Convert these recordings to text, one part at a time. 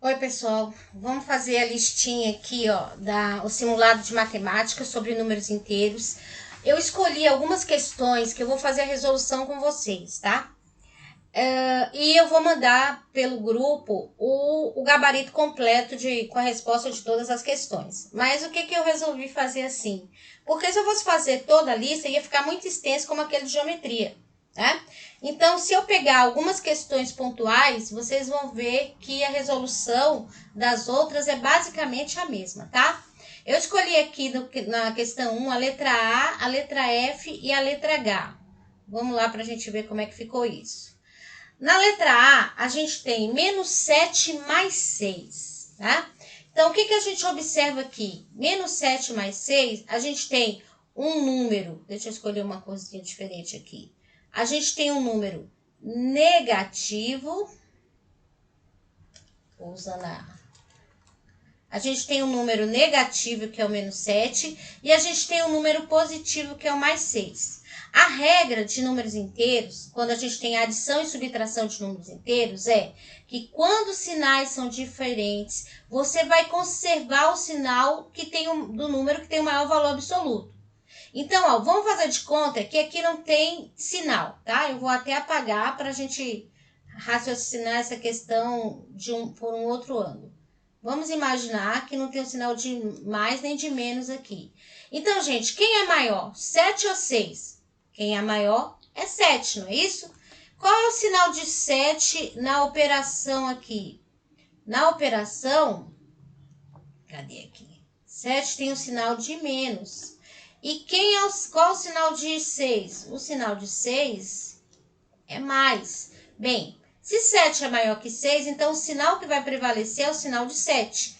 Oi, pessoal. Vamos fazer a listinha aqui, ó, o simulado de matemática sobre números inteiros. Eu escolhi algumas questões que eu vou fazer a resolução com vocês, tá? E eu vou mandar pelo grupo o gabarito completo com a resposta de todas as questões. Mas o que eu resolvi fazer assim? Porque se eu fosse fazer toda a lista, ia ficar muito extenso como aquele de geometria, né? Então, se eu pegar algumas questões pontuais, vocês vão ver que a resolução das outras é basicamente a mesma, tá? Eu escolhi aqui na questão 1 a letra A, a letra F e a letra H. Vamos lá para a gente ver como é que ficou isso. Na letra A, a gente tem menos 7 mais 6, tá? Então, o que a gente observa aqui? Menos 7 mais 6, a gente tem um número. Deixa eu escolher uma coisinha diferente aqui. A gente tem um número negativo. Vou usar a gente tem um número negativo, que é o menos 7, e a gente tem um número positivo, que é o mais 6. A regra de números inteiros, quando a gente tem adição e subtração de números inteiros, é que quando os sinais são diferentes, você vai conservar o sinal do número que tem o maior valor absoluto. Então, ó, vamos fazer de conta que aqui não tem sinal, tá? Eu vou até apagar para a gente raciocinar essa questão por um outro ângulo. Vamos imaginar que não tem o sinal de mais nem de menos aqui. Então, gente, quem é maior? 7 ou 6? Quem é maior é 7, não é isso? Qual é o sinal de 7 na operação aqui? Na operação, cadê aqui? 7 tem o sinal de menos. E qual é o sinal de 6? O sinal de 6 é mais. Bem, se 7 é maior que 6, então o sinal que vai prevalecer é o sinal de 7,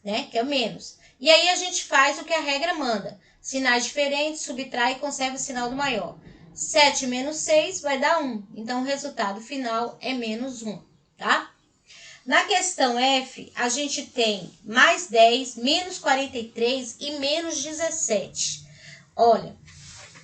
né? Que é o menos. E aí a gente faz o que a regra manda. Sinais diferentes, subtrai e conserva o sinal do maior. 7 menos 6 vai dar 1. Então o resultado final é menos 1, tá? Na questão F, a gente tem mais 10, menos 43 e menos 17. Olha,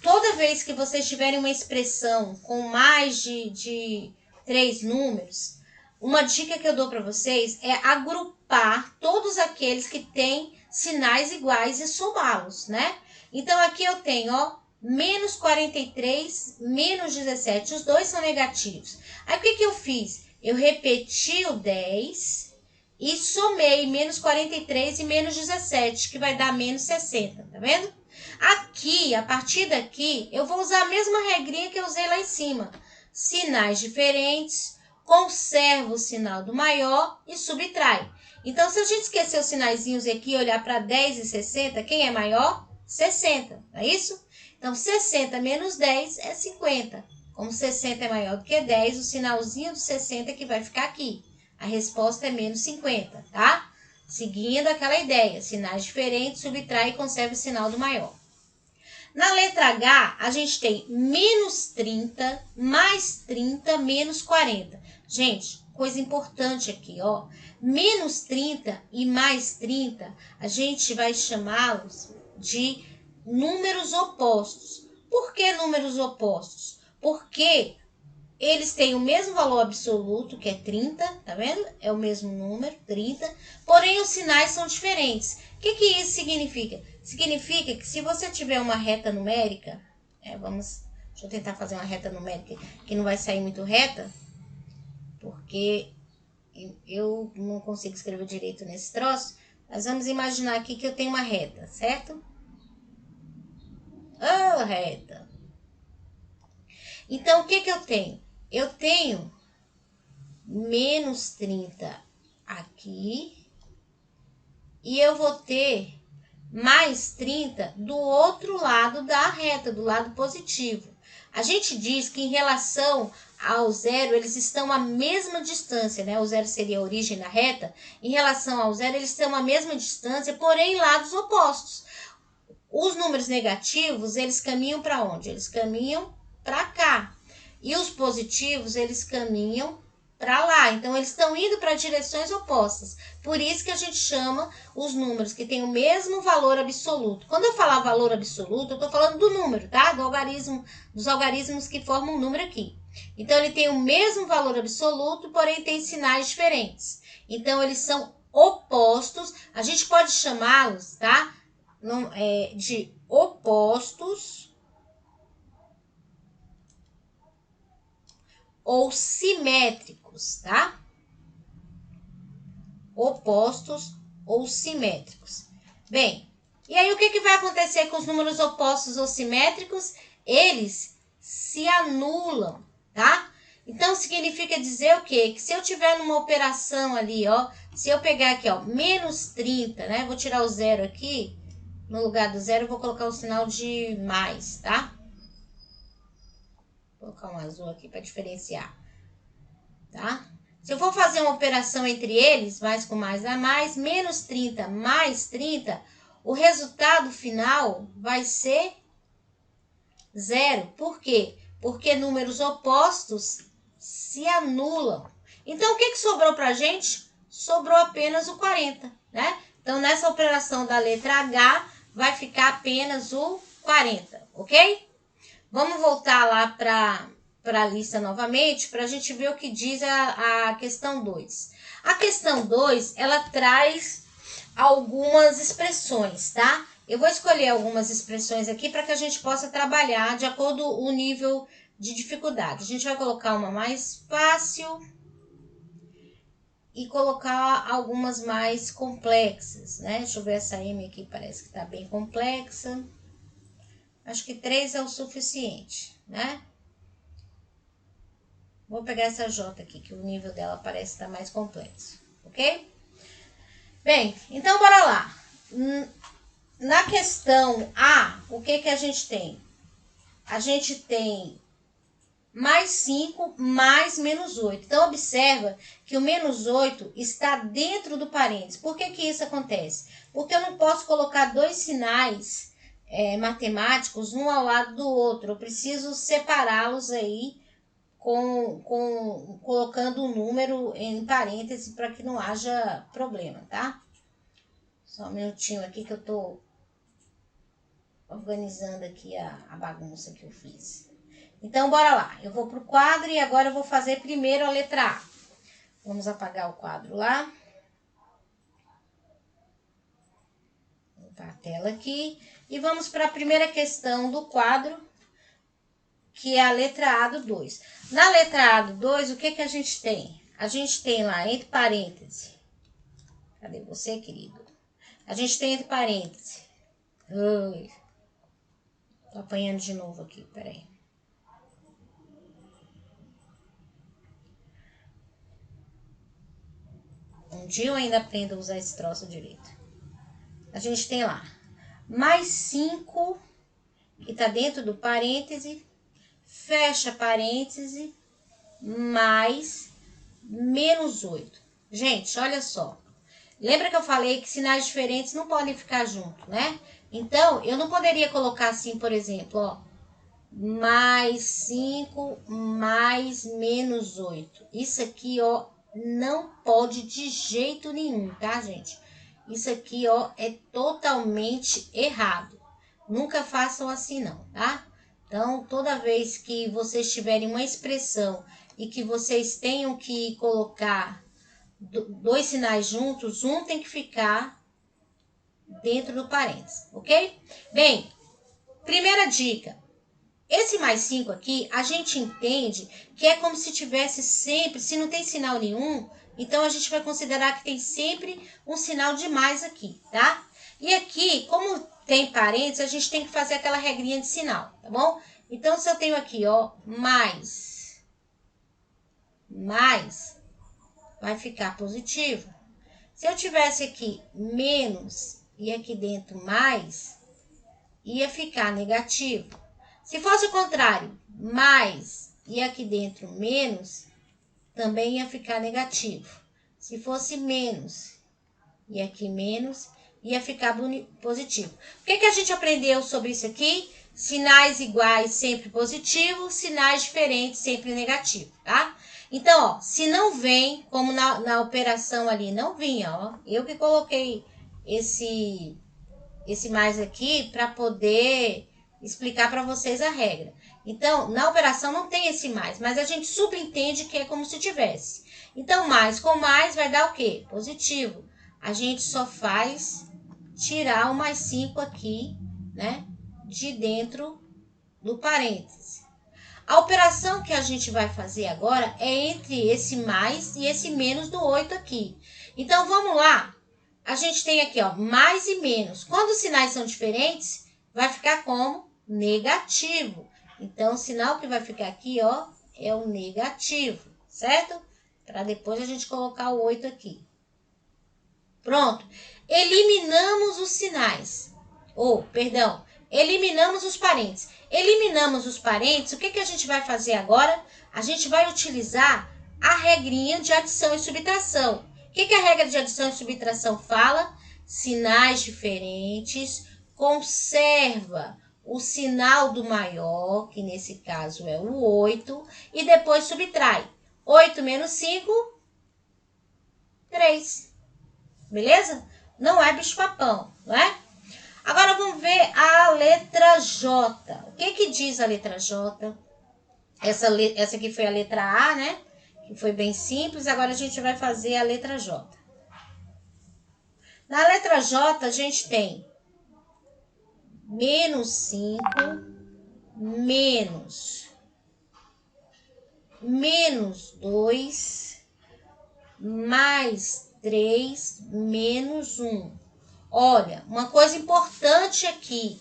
toda vez que vocês tiverem uma expressão com mais de 3 números, uma dica que eu dou para vocês é agrupar todos aqueles que têm sinais iguais e somá-los, né? Então, aqui eu tenho, ó, menos 43, menos 17, os dois são negativos. Aí, o que eu fiz? Eu repeti o 10 e somei menos 43 e menos 17, que vai dar menos 60, tá vendo? Aqui, a partir daqui, eu vou usar a mesma regrinha que eu usei lá em cima. Sinais diferentes, conserva o sinal do maior e subtrai. Então, se a gente esquecer os sinaizinhos aqui e olhar para 10 e 60, quem é maior? 60, não é isso? Então, 60 menos 10 é 50. Como 60 é maior do que 10, o sinalzinho do 60 que vai ficar aqui. A resposta é menos 50, tá? Seguindo aquela ideia, sinais diferentes, subtrai e conserva o sinal do maior. Na letra H, a gente tem menos 30, mais 30, menos 40. Gente, coisa importante aqui, ó. Menos 30 e mais 30, a gente vai chamá-los de números opostos. Por que números opostos? Porque eles têm o mesmo valor absoluto, que é 30, tá vendo? É o mesmo número, 30, porém os sinais são diferentes. O que isso significa? Significa que se você tiver uma reta numérica, deixa eu tentar fazer uma reta numérica que não vai sair muito reta, porque eu não consigo escrever direito nesse troço, mas vamos imaginar aqui que eu tenho uma reta, certo? Reta. Então, o que eu tenho? Eu tenho menos 30 aqui e eu vou ter mais 30 do outro lado da reta, do lado positivo. A gente diz que em relação ao zero, eles estão à mesma distância, né? O zero seria a origem da reta. Em relação ao zero, eles estão à mesma distância, porém em lados opostos. Os números negativos, eles caminham para onde? Eles caminham para cá. E os positivos, eles caminham para lá. Então, eles estão indo para direções opostas. Por isso que a gente chama os números que têm o mesmo valor absoluto. Quando eu falar valor absoluto, eu estou falando do número, tá? Do algarismo, dos algarismos que formam um número aqui. Então, ele tem o mesmo valor absoluto, porém tem sinais diferentes. Então, eles são opostos. A gente pode chamá-los, tá? De opostos ou simétricos, tá? Opostos ou simétricos. Bem, e aí o que vai acontecer com os números opostos ou simétricos? Eles se anulam, tá? Então, significa dizer o quê? Que se eu tiver numa operação ali, ó, se eu pegar aqui, ó, menos 30, né? Vou tirar o zero aqui, no lugar do zero eu vou colocar o sinal de mais, tá? Vou colocar um azul aqui para diferenciar, tá? Se eu for fazer uma operação entre eles, mais com mais dá mais, menos 30 mais 30, o resultado final vai ser zero. Por quê? Porque números opostos se anulam. Então, o que sobrou para a gente? Sobrou apenas o 40, né? Então, nessa operação da letra H, vai ficar apenas o 40, ok? Vamos voltar lá para a lista novamente, para a gente ver o que diz a questão 2. A questão 2, ela traz algumas expressões, tá? Eu vou escolher algumas expressões aqui para que a gente possa trabalhar de acordo com o nível de dificuldade. A gente vai colocar uma mais fácil e colocar algumas mais complexas, né? Deixa eu ver essa M aqui, parece que tá bem complexa. Acho que 3 é o suficiente, né? Vou pegar essa J aqui, que o nível dela parece estar mais complexo, ok? Bem, então bora lá. Na questão A, o que a gente tem? A gente tem mais 5 mais menos 8. Então, observa que o menos 8 está dentro do parênteses. Por que isso acontece? Porque eu não posso colocar dois sinais matemáticos um ao lado do outro. Eu preciso separá-los aí colocando o número em parênteses para que não haja problema, tá? Só um minutinho aqui que eu tô organizando aqui a bagunça que eu fiz. Então, bora lá. Eu vou pro quadro e agora eu vou fazer primeiro a letra A. Vamos apagar o quadro lá. Vou limpar a tela aqui. E vamos para a primeira questão do quadro, que é a letra A do 2. Na letra A do 2, o que a gente tem? A gente tem lá, entre parênteses. Cadê você, querido? A gente tem entre parênteses. Ui. Tô apanhando de novo aqui, peraí. Um dia eu ainda aprendo a usar esse troço direito. A gente tem lá, mais 5, que tá dentro do parêntese, fecha parêntese, mais menos 8. Gente, olha só. Lembra que eu falei que sinais diferentes não podem ficar juntos, né? Então, eu não poderia colocar assim, por exemplo, ó, mais 5 mais menos 8. Isso aqui, ó, não pode de jeito nenhum, tá, gente? Isso aqui, ó, é totalmente errado. Nunca façam assim, não, tá? Então, toda vez que vocês tiverem uma expressão e que vocês tenham que colocar dois sinais juntos, um tem que ficar dentro do parênteses, ok? Bem, primeira dica. Esse mais 5 aqui, a gente entende que é como se tivesse sempre, se não tem sinal nenhum, então a gente vai considerar que tem sempre um sinal de mais aqui, tá? E aqui, como tem parênteses, a gente tem que fazer aquela regrinha de sinal, tá bom? Então, se eu tenho aqui, ó, mais, vai ficar positivo. Se eu tivesse aqui menos e aqui dentro mais, ia ficar negativo. Se fosse o contrário, mais e aqui dentro menos, também ia ficar negativo. Se fosse menos e aqui menos, ia ficar positivo. O que a gente aprendeu sobre isso aqui? Sinais iguais sempre positivo, sinais diferentes sempre negativo, tá? Então, ó, se não vem, como na operação ali, não vinha, ó. Eu que coloquei esse mais aqui para poder explicar para vocês a regra. Então, na operação não tem esse mais, mas a gente subentende que é como se tivesse. Então, mais com mais vai dar o quê? Positivo. A gente só faz tirar o mais 5 aqui, né? De dentro do parêntese. A operação que a gente vai fazer agora é entre esse mais e esse menos do 8 aqui. Então, vamos lá. A gente tem aqui, ó, mais e menos. Quando os sinais são diferentes, vai ficar como negativo. Então, o sinal que vai ficar aqui, ó, é o negativo, certo? Para depois a gente colocar o 8 aqui. Pronto. Eliminamos os sinais. Perdão, eliminamos os parênteses. Eliminamos os parênteses, o que a gente vai fazer agora? A gente vai utilizar a regrinha de adição e subtração. O que a regra de adição e subtração fala? Sinais diferentes, conserva o sinal do maior, que nesse caso é o 8, e depois subtrai. 8 menos 5, 3. Beleza? Não é bicho-papão, não é? Agora vamos ver a letra J. O que diz a letra J? Essa aqui foi a letra A, né? Que foi bem simples. Agora a gente vai fazer a letra J. Na letra J, a gente tem menos 5, menos 2, mais 3, menos 1. Olha, uma coisa importante aqui.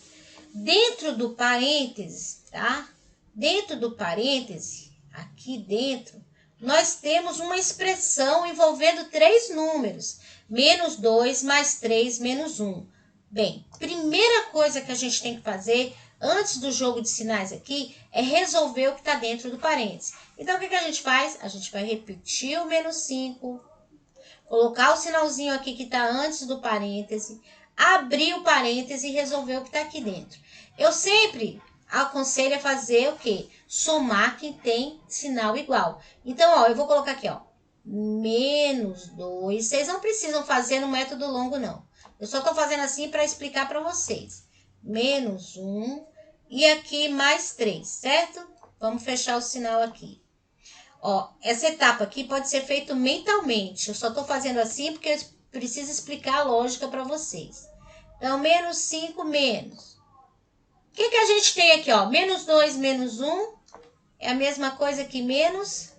Dentro do parêntese, tá? Dentro do parêntese, aqui dentro, nós temos uma expressão envolvendo 3 números. Menos 2, mais 3, menos 1. Bem, primeira coisa que a gente tem que fazer antes do jogo de sinais aqui é resolver o que está dentro do parêntese. Então, o que a gente faz? A gente vai repetir o menos 5, colocar o sinalzinho aqui que está antes do parêntese, abrir o parêntese e resolver o que está aqui dentro. Eu sempre aconselho a fazer o quê? Somar quem tem sinal igual. Então, ó, eu vou colocar aqui, ó, menos 2. Vocês não precisam fazer no método longo, não. Eu só estou fazendo assim para explicar para vocês. Menos 1 e aqui mais 3, certo? Vamos fechar o sinal aqui. Ó, essa etapa aqui pode ser feita mentalmente. Eu só estou fazendo assim porque eu preciso explicar a lógica para vocês. Então, menos 5, menos. O que a gente tem aqui, ó? Menos 2, menos 1 é a mesma coisa que menos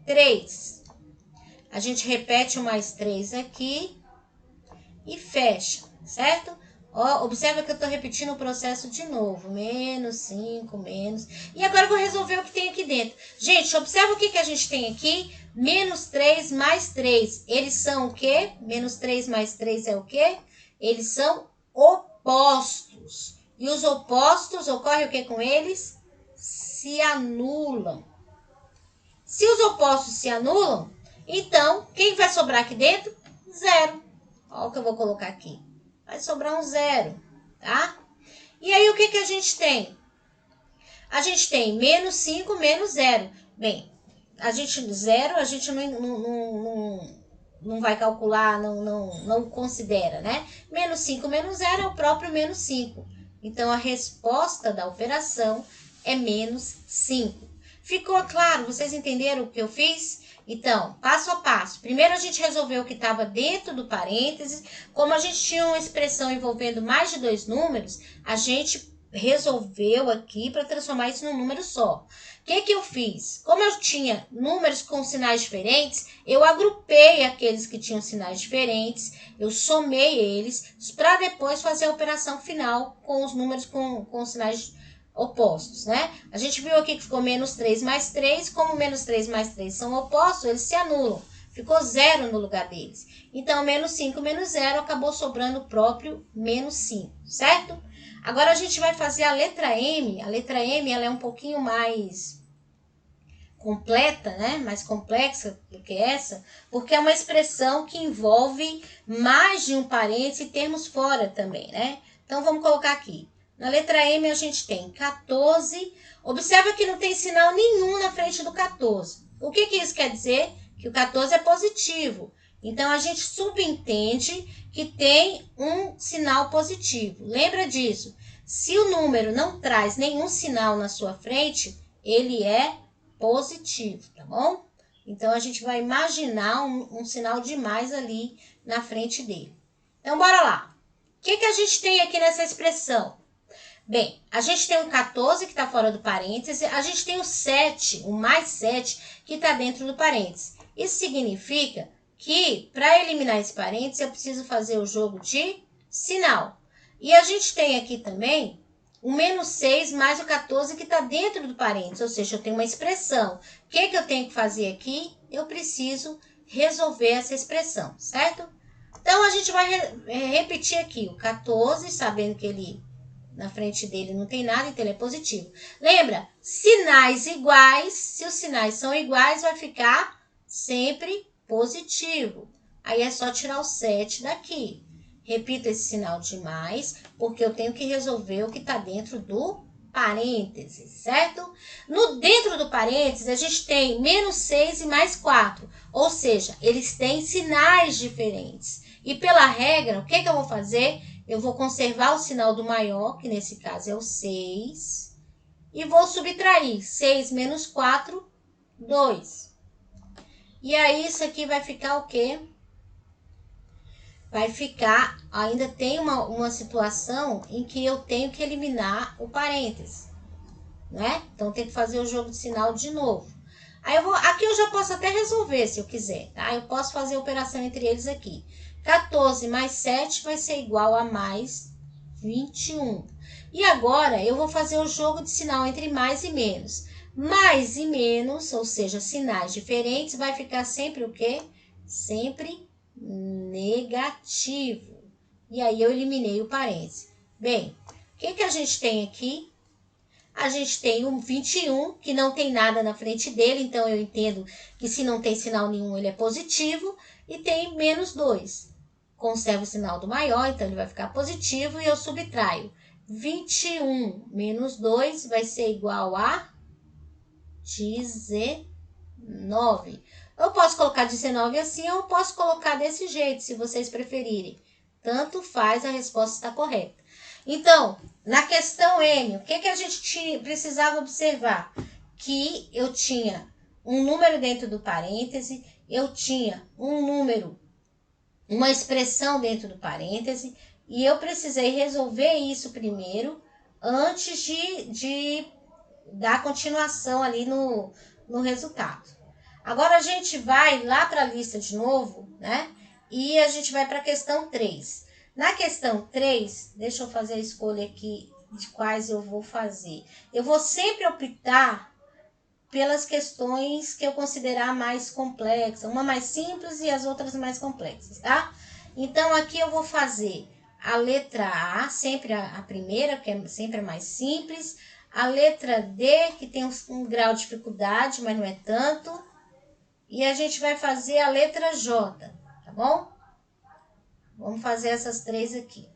3. A gente repete o mais 3 aqui e fecha, certo? Ó, observa que eu estou repetindo o processo de novo. Menos 5, menos. E agora eu vou resolver o que tem aqui dentro. Gente, observa o que a gente tem aqui. Menos 3 mais 3. Eles são o quê? Menos 3 mais 3 é o quê? Eles são opostos. E os opostos, ocorre o que com eles? Se anulam. Se os opostos se anulam, então, quem vai sobrar aqui dentro? Zero. Olha o que eu vou colocar aqui. Vai sobrar um 0, tá? E aí, o que a gente tem? A gente tem menos 5, menos 0. Bem, zero a gente não vai calcular, não considera, né? Menos 5 menos 0 é o próprio menos 5. Então, a resposta da operação é menos 5. Ficou claro? Vocês entenderam o que eu fiz? Então, passo a passo. Primeiro a gente resolveu o que estava dentro do parênteses. Como a gente tinha uma expressão envolvendo mais de 2 números, a gente resolveu aqui para transformar isso num número só. O que eu fiz? Como eu tinha números com sinais diferentes, eu agrupei aqueles que tinham sinais diferentes, eu somei eles para depois fazer a operação final com os números com sinais opostos, né? A gente viu aqui que ficou menos 3 mais 3, como menos 3 mais 3 são opostos, eles se anulam. Ficou 0 no lugar deles. Então, menos 5 menos 0 acabou sobrando o próprio menos 5, certo? Agora, a gente vai fazer a letra M. A letra M ela é um pouquinho mais completa, né? Mais complexa do que essa, porque é uma expressão que envolve mais de um parêntese e termos fora também, né? Então, vamos colocar aqui. Na letra M a gente tem 14. Observa que não tem sinal nenhum na frente do 14. O que isso quer dizer? Que o 14 é positivo. Então, a gente subentende que tem um sinal positivo. Lembra disso? Se o número não traz nenhum sinal na sua frente, ele é positivo, tá bom? Então, a gente vai imaginar um sinal de mais ali na frente dele. Então, bora lá. O que a gente tem aqui nessa expressão? Bem, a gente tem o 14 que está fora do parêntese, a gente tem o 7, o mais 7, que está dentro do parêntese. Isso significa que, para eliminar esse parêntese, eu preciso fazer o jogo de sinal. E a gente tem aqui também o menos 6 mais o 14 que está dentro do parêntese, ou seja, eu tenho uma expressão. O que eu tenho que fazer aqui? Eu preciso resolver essa expressão, certo? Então, a gente vai repetir aqui o 14, sabendo que ele na frente dele não tem nada, então ele é positivo. Lembra? Sinais iguais, se os sinais são iguais, vai ficar sempre positivo. Aí é só tirar o 7 daqui. Repito esse sinal de mais, porque eu tenho que resolver o que está dentro do parêntese, certo? Dentro do parêntese, a gente tem menos 6 e mais 4. Ou seja, eles têm sinais diferentes. E pela regra, o que eu vou fazer? Eu vou conservar o sinal do maior, que nesse caso é o 6. E vou subtrair 6 menos 4, 2. E aí, isso aqui vai ficar o quê? Vai ficar, ainda tem uma situação em que eu tenho que eliminar o parêntese, né? Então, tem que fazer o jogo de sinal de novo. Aí, aqui eu já posso até resolver, se eu quiser, tá? Eu posso fazer a operação entre eles aqui. 14 mais 7 vai ser igual a mais 21. E agora, eu vou fazer o jogo de sinal entre mais e menos. Mais e menos, ou seja, sinais diferentes, vai ficar sempre o quê? Sempre negativo. E aí, eu eliminei o parêntese. Bem, o que a gente tem aqui? A gente tem um 21, que não tem nada na frente dele, então eu entendo que se não tem sinal nenhum, ele é positivo. E tem menos 2. Conservo o sinal do maior, então ele vai ficar positivo e eu subtraio. 21 menos 2 vai ser igual a 19. Eu posso colocar 19 assim ou eu posso colocar desse jeito, se vocês preferirem. Tanto faz, a resposta está correta. Então, na questão M, o que a gente precisava observar? Que eu tinha um número dentro do parêntese, eu tinha um número, uma expressão dentro do parêntese, e eu precisei resolver isso primeiro, antes de dar continuação ali no resultado. Agora, a gente vai lá para a lista de novo, né? E a gente vai para a questão 3. Na questão 3, deixa eu fazer a escolha aqui de quais eu vou fazer. Eu vou sempre optar pelas questões que eu considerar mais complexas. Uma mais simples e as outras mais complexas, tá? Então, aqui eu vou fazer a letra A, sempre a primeira, que é sempre a mais simples. A letra D, que tem um grau de dificuldade, mas não é tanto. E a gente vai fazer a letra J, tá bom? Vamos fazer essas 3 aqui.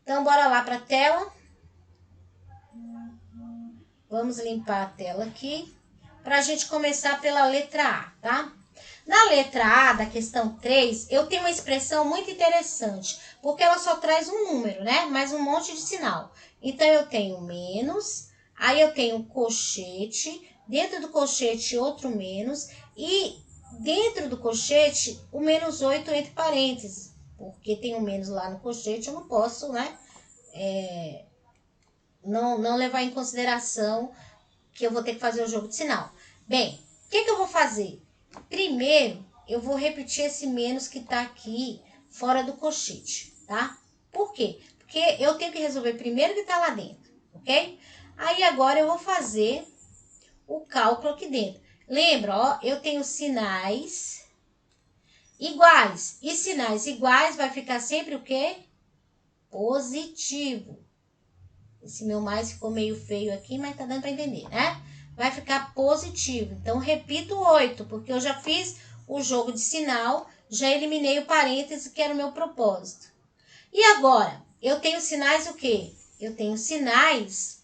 Então, bora lá para a tela. Vamos limpar a tela aqui, para a gente começar pela letra A, tá? Na letra A, da questão 3, eu tenho uma expressão muito interessante, porque ela só traz um número, né? Mais um monte de sinal. Então, eu tenho menos, aí eu tenho um colchete, dentro do colchete outro menos, e dentro do colchete o menos 8 entre parênteses, porque tem um menos lá no colchete, eu não posso, né? Não levar em consideração que eu vou ter que fazer o jogo de sinal. Bem, o que eu vou fazer? Primeiro, eu vou repetir esse menos que está aqui fora do colchete, tá? Por quê? Porque eu tenho que resolver primeiro o que está lá dentro, ok? Aí agora eu vou fazer o cálculo aqui dentro. Lembra, ó, eu tenho sinais iguais. E sinais iguais vai ficar sempre o quê? Positivo. Esse meu mais ficou meio feio aqui, mas tá dando para entender, né? Vai ficar positivo. Então, repito 8, porque eu já fiz o jogo de sinal, já eliminei o parêntese, que era o meu propósito. E agora, eu tenho sinais o quê? eu tenho sinais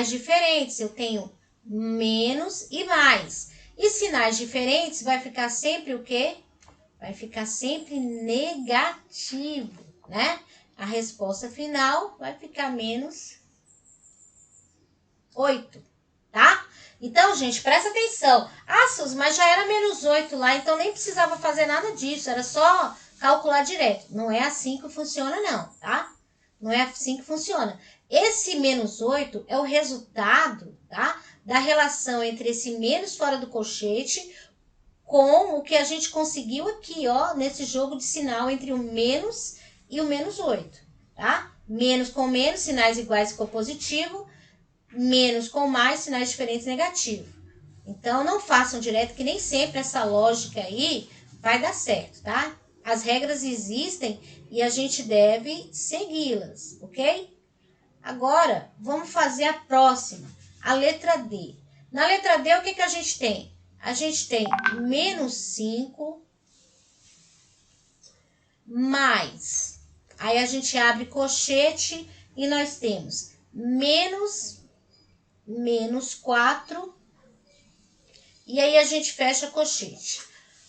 diferentes. Eu tenho menos e mais. E sinais diferentes vai ficar sempre o quê? Vai ficar sempre negativo, né? A resposta final vai ficar menos 8, tá? Então, gente, presta atenção. Ah, Sus, mas já era menos 8 lá, então nem precisava fazer nada disso. Era só calcular direto. Não é assim que funciona, não, tá? Não é assim que funciona. Esse menos 8 é o resultado, tá? Da relação entre esse menos fora do colchete com o que a gente conseguiu aqui, ó, nesse jogo de sinal entre o menos e o menos 8, tá? Menos com menos, sinais iguais ficou positivo. Menos com mais, sinais diferentes negativo. Então, não façam direto, que nem sempre essa lógica aí vai dar certo, tá? As regras existem e a gente deve segui-las, ok? Agora, vamos fazer a próxima, a letra D. Na letra D, o que, que a gente tem? A gente tem menos 5 mais. Aí a gente abre colchete e nós temos menos 4. E aí a gente fecha colchete.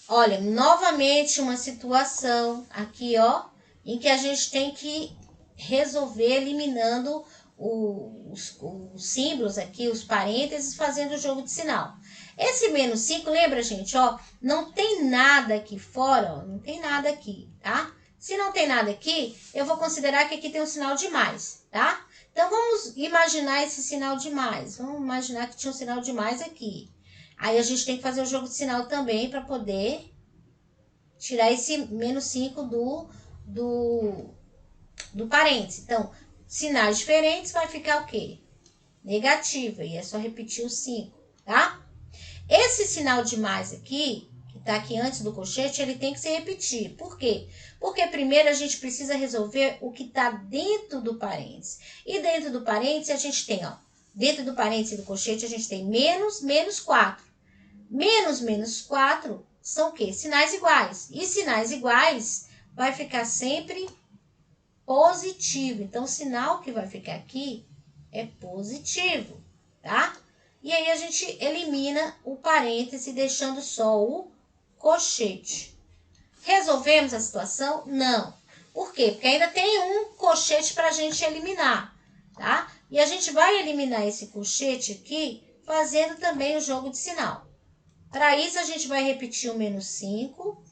Olha, novamente uma situação aqui, ó, em que a gente tem que resolver eliminando os símbolos aqui, os parênteses, fazendo o jogo de sinal. Esse menos 5, lembra, gente, ó, não tem nada aqui fora, ó, não tem nada aqui, tá? Se não tem nada aqui, eu vou considerar que aqui tem um sinal de mais, tá? Então, vamos imaginar esse sinal de mais. Vamos imaginar que tinha um sinal de mais aqui. Aí, a gente tem que fazer o jogo de sinal também para poder tirar esse menos 5 do parênteses. Então, sinais diferentes vai ficar o quê? Negativo. E é só repetir o 5, tá? Esse sinal de mais aqui, que tá aqui antes do colchete, ele tem que se repetir. Por quê? Porque primeiro a gente precisa resolver o que tá dentro do parênteses. E dentro do parênteses a gente tem, ó, dentro do parênteses do colchete a gente tem menos 4. Menos 4 são o quê? Sinais iguais. E sinais iguais vai ficar sempre positivo. Então, o sinal que vai ficar aqui é positivo, tá? E aí a gente elimina o parêntese, deixando só o colchete. Resolvemos a situação? Não. Por quê? Porque ainda tem um colchete para a gente eliminar, tá? E a gente vai eliminar esse colchete aqui, fazendo também o jogo de sinal. Para isso, a gente vai repetir o menos 5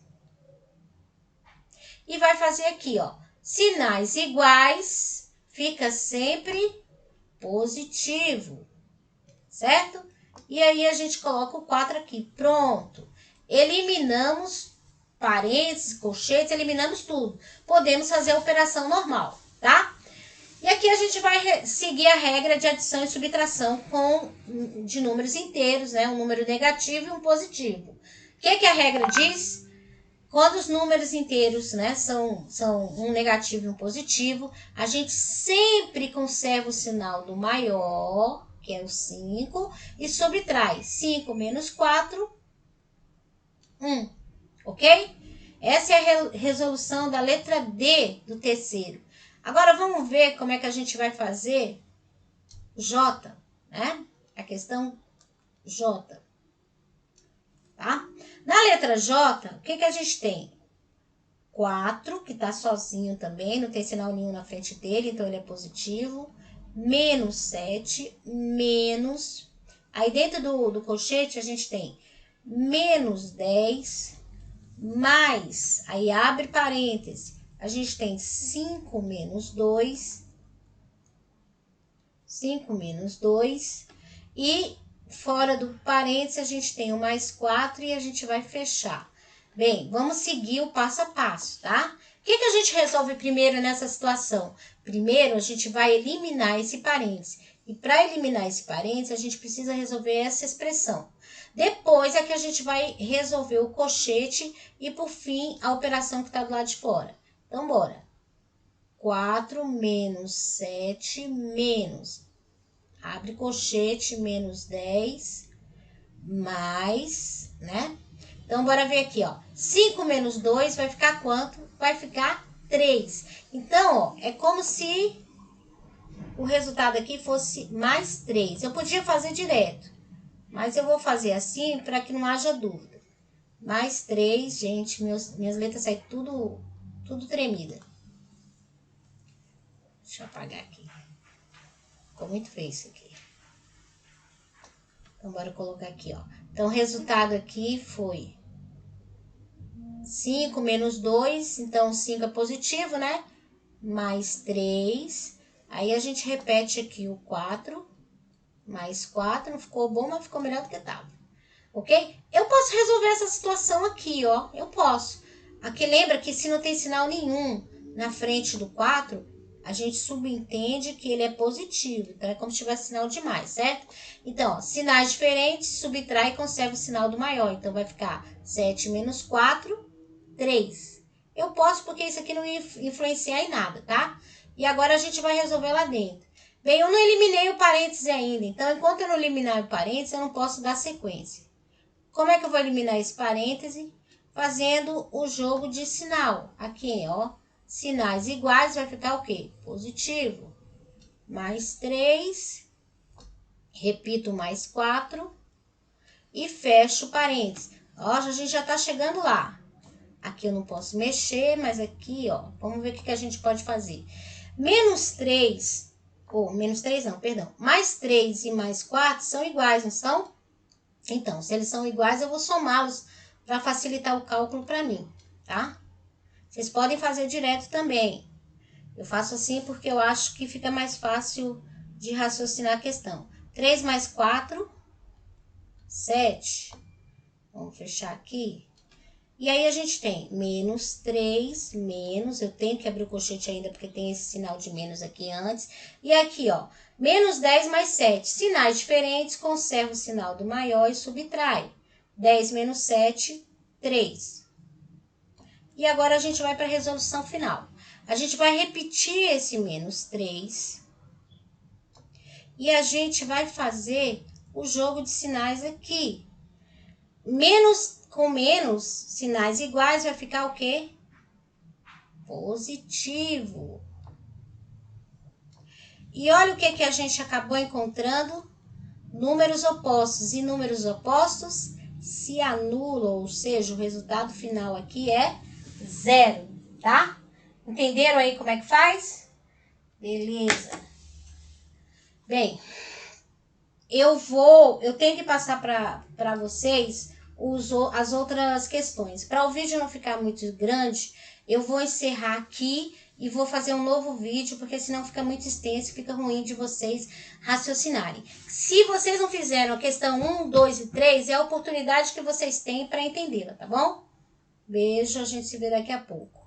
e vai fazer aqui, ó, sinais iguais, fica sempre positivo, certo? E aí, a gente coloca o 4 aqui, pronto. Eliminamos parênteses, colchetes, eliminamos tudo. Podemos fazer a operação normal, tá? E aqui a gente vai seguir a regra de adição e subtração de números inteiros, né? Um número negativo e um positivo. O que a regra diz? Quando os números inteiros, né, são um negativo e um positivo, a gente sempre conserva o sinal do maior, que é o 5, e subtrai 5 menos 4, 1. Ok? Essa é a resolução da letra D do terceiro. Agora, vamos ver como é que a gente vai fazer J, né? A questão J, tá? Na letra J, o que a gente tem? 4, que tá sozinho também, não tem sinal nenhum na frente dele, então ele é positivo. Menos 7, menos... Aí dentro do colchete a gente tem menos 10, mais... Aí abre parênteses. A gente tem 5 menos 2. 5 menos 2. E fora do parênteses a gente tem o mais 4 e a gente vai fechar. Bem, vamos seguir o passo a passo, tá? O que a gente resolve primeiro nessa situação? Primeiro, a gente vai eliminar esse parênteses. E para eliminar esse parênteses, a gente precisa resolver essa expressão. Depois é que a gente vai resolver o colchete e, por fim, a operação que está do lado de fora. Então, bora. 4 menos 7 menos... Abre colchete, menos 10, mais, né? Então, bora ver aqui, ó. 5 menos 2 vai ficar quanto? Vai ficar 3. Então, ó, é como se o resultado aqui fosse mais 3. Eu podia fazer direto, mas eu vou fazer assim para que não haja dúvida. Mais 3, gente, minhas letras saem tudo tremida. Deixa eu apagar aqui. Ficou muito feio isso aqui. Então, bora colocar aqui, ó. Então, o resultado aqui foi 5 menos 2. Então, 5 é positivo, né? Mais 3. Aí, a gente repete aqui o 4. Mais 4. Não ficou bom, mas ficou melhor do que estava. Ok? Eu posso resolver essa situação aqui, ó. Eu posso. Aqui, lembra que se não tem sinal nenhum na frente do 4... a gente subentende que ele é positivo. Então, é como se tivesse sinal de mais, certo? Então, ó, sinais diferentes, subtrai e conserva o sinal do maior. Então, vai ficar 7 menos 4, 3. Eu posso porque isso aqui não ia influenciar em nada, tá? E agora, a gente vai resolver lá dentro. Bem, eu não eliminei o parêntese ainda. Então, enquanto eu não eliminar o parêntese, eu não posso dar sequência. Como é que eu vou eliminar esse parêntese? Fazendo o jogo de sinal. Aqui, ó. Sinais iguais vai ficar o quê? Positivo. Mais 3. Repito, mais 4. E fecho o parênteses. Ó, a gente já tá chegando lá. Aqui eu não posso mexer, mas aqui, ó. Vamos ver o que a gente pode fazer. Menos 3. Menos 3 não, perdão. Mais 3 e mais 4 são iguais, não são? Então, se eles são iguais, eu vou somá-los para facilitar o cálculo para mim, tá? Vocês podem fazer direto também. Eu faço assim porque eu acho que fica mais fácil de raciocinar a questão. 3 mais 4, 7. Vamos fechar aqui. E aí, a gente tem menos 3, menos. Eu tenho que abrir o colchete ainda porque tem esse sinal de menos aqui antes. E aqui, ó, menos 10 mais 7. Sinais diferentes, conserva o sinal do maior e subtrai. 10 menos 7, 3. E agora, a gente vai para a resolução final. A gente vai repetir esse menos 3. E a gente vai fazer o jogo de sinais aqui. Com menos, sinais iguais, vai ficar o quê? Positivo. E olha o que a gente acabou encontrando. Números opostos e números opostos se anulam, ou seja, o resultado final aqui é 0, tá? Entenderam aí como é que faz? Beleza. Bem, eu tenho que passar para vocês as outras questões. Para o vídeo não ficar muito grande, eu vou encerrar aqui e vou fazer um novo vídeo, porque senão fica muito extenso e fica ruim de vocês raciocinarem. Se vocês não fizeram a questão 1, 2 e 3, é a oportunidade que vocês têm para entendê-la, tá bom? Beijo, a gente se vê daqui a pouco.